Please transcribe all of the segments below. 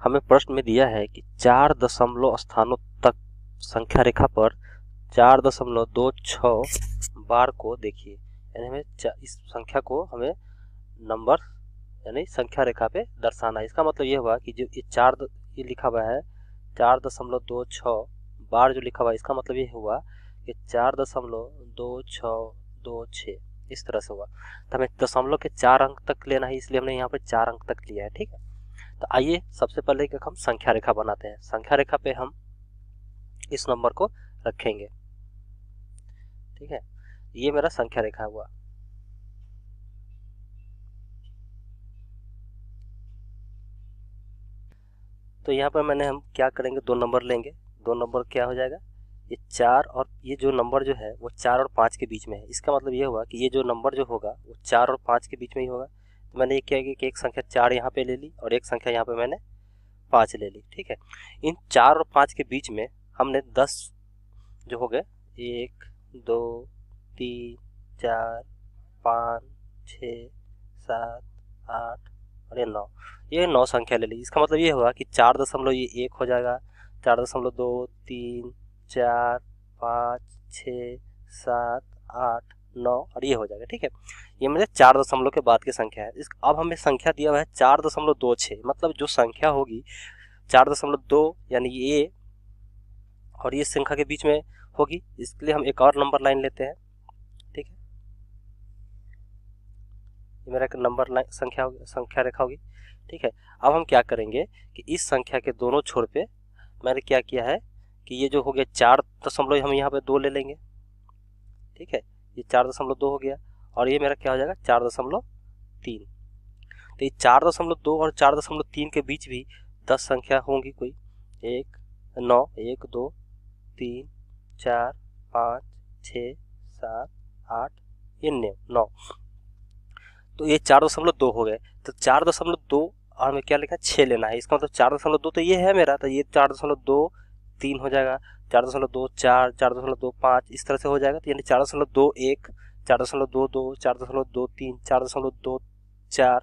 हमें प्रश्न में दिया है कि 4 दशमलव स्थानों तक संख्या रेखा पर 4.26 बार को देखिए। यानी हमें इस संख्या को हमें नंबर यानी संख्या रेखा पे दर्शाना है। इसका मतलब ये हुआ कि जो ये लिखा हुआ है 4.26 बार जो लिखा हुआ है, इसका मतलब ये हुआ कि 4.2626 इस तरह से हुआ। तो हमें दशमलव के 4 अंक तक लेना है, इसलिए हमने यहाँ पे 4 अंक तक लिया है। ठीक है, तो आइए सबसे पहले हम संख्या रेखा बनाते हैं। संख्या रेखा पे हम इस नंबर को रखेंगे। ठीक है, ये मेरा संख्या रेखा हुआ। तो यहाँ पर हम क्या करेंगे, 2 नंबर लेंगे। 2 नंबर क्या हो जाएगा, ये 4 और ये जो नंबर जो है वो 4 और 5 के बीच में है। इसका मतलब ये हुआ कि ये जो नंबर जो होगा वो 4 और 5 के बीच में ही होगा। तो मैंने ये क्या किया कि एक संख्या 4 यहाँ पे ले ली और एक संख्या यहाँ पे मैंने 5 ले ली। ठीक है, इन 4 और 5 के बीच में हमने 10 जो हो गए 1 2 3 4 5 6 7 8 और ये 9 संख्या ले ली। इसका मतलब ये हुआ कि 4.1 हो जाएगा, 4.2 3 4 5 6 7 8 9 और ये हो जाएगा। ठीक है, ये मेरे 4 दशमलव के बाद की संख्या है। अब हमें संख्या दिया हुआ है 4.26, मतलब जो संख्या होगी 4.2 यानी ये और ये संख्या के बीच में होगी। इसके लिए हम एक और नंबर लाइन लेते हैं। ठीक है, ये मेरा एक नंबर लाइन संख्या रेखा होगी। ठीक है, अब हम क्या करेंगे कि इस संख्या के दोनों छोर पे मैंने क्या किया है कि ये जो हो गया 4.2 हम यहाँ पे 2 ले लेंगे। ठीक है, ये 4.2 हो गया और ये मेरा क्या हो जाएगा 4.3। तो ये 4.2 और 4.3 के बीच भी 10 संख्या होंगी कोई, 1 9 1 2 3 4 5 6 7 8 ये 9। तो ये 4.2 हो गए। तो 4.2 और हमें क्या लिखा है 6 लेना है। इसका मतलब 4.2 तो ये है मेरा, तो ये 4.23 हो जाएगा, 4.24 4.25 इस तरह से हो जाएगा। तो यानी 4.21 4.22 4.23 4.24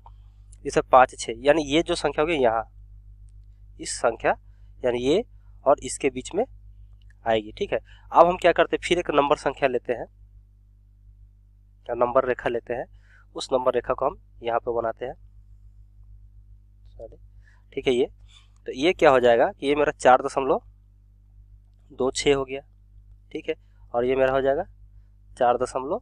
ये सब 5 6 यानी ये जो संख्या होगी यहाँ इस संख्या यानी ये और इसके बीच में आएगी। ठीक है, अब हम क्या करते हैं फिर एक नंबर संख्या लेते हैं, नंबर रेखा लेते हैं। उस नंबर रेखा को हम यहाँ पे बनाते हैं। ठीक है, ये तो ये क्या हो जाएगा कि ये मेरा 4.26 हो गया। ठीक है, और ये मेरा हो जाएगा 4.27।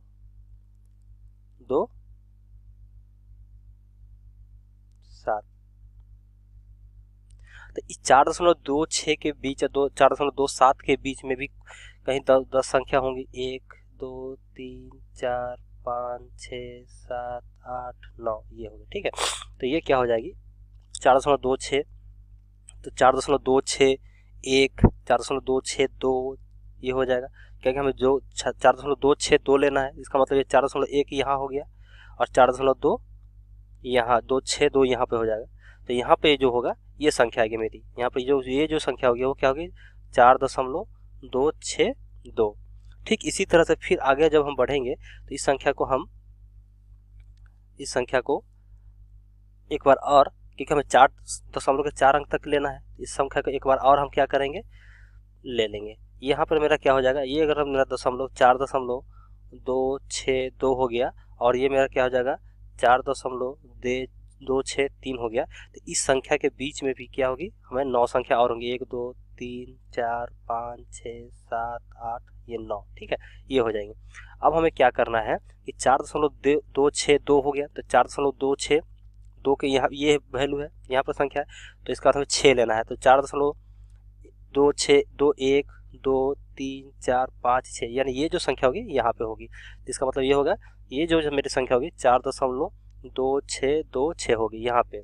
तो इस 4.26 के बीच 4.27 के बीच में भी कहीं 10 संख्या होंगी, 1 2 3 4 5 6 7 8 9 ये होगी। ठीक है, तो ये क्या हो जाएगी 4.26, तो 4.261 4.262 ये हो जाएगा, क्योंकि हमें जो 4.262 लेना है। इसका मतलब ये 4.1 यहाँ हो गया और 4.2 यहाँ 262 यहाँ पे हो जाएगा। तो यहाँ पे जो होगा ये संख्या आएगी मेरी, यहाँ पे ये जो संख्या होगी वो क्या होगी 4.262। ठीक इसी तरह से फिर आगे जब हम बढ़ेंगे तो इस संख्या को एक बार और, क्योंकि हमें 4.4 अंक तक लेना है, इस संख्या को एक बार और हम क्या करेंगे ले लेंगे। यहाँ पर मेरा क्या हो जाएगा, ये अगर मेरा 4.262 हो गया और ये मेरा क्या हो जाएगा 4.263 हो गया। तो इस संख्या के बीच में भी क्या होगी हमें 9 संख्या और होंगी, 1 2 3 4 5 6 7 8 ये 9। ठीक है, ये हो जाएंगे। अब हमें क्या करना है कि 4.262 हो गया, तो 4.262 के यहाँ ये वैल्यू है, यहाँ पर संख्या है, तो इसका हमें 6 लेना है। तो 4.2621 2 3 4 5 6 यानी ये जो संख्या होगी यहाँ पे होगी। इसका मतलब ये होगा ये जो मेरी संख्या होगी 4.2626 होगी यहाँ पे।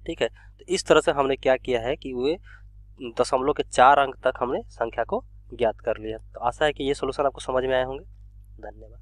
ठीक है, तो इस तरह से हमने क्या किया है कि वे दशमलव के 4 अंक तक हमने संख्या को ज्ञात कर लिया। तो आशा है कि ये सॉल्यूशन आपको समझ में आए होंगे। धन्यवाद।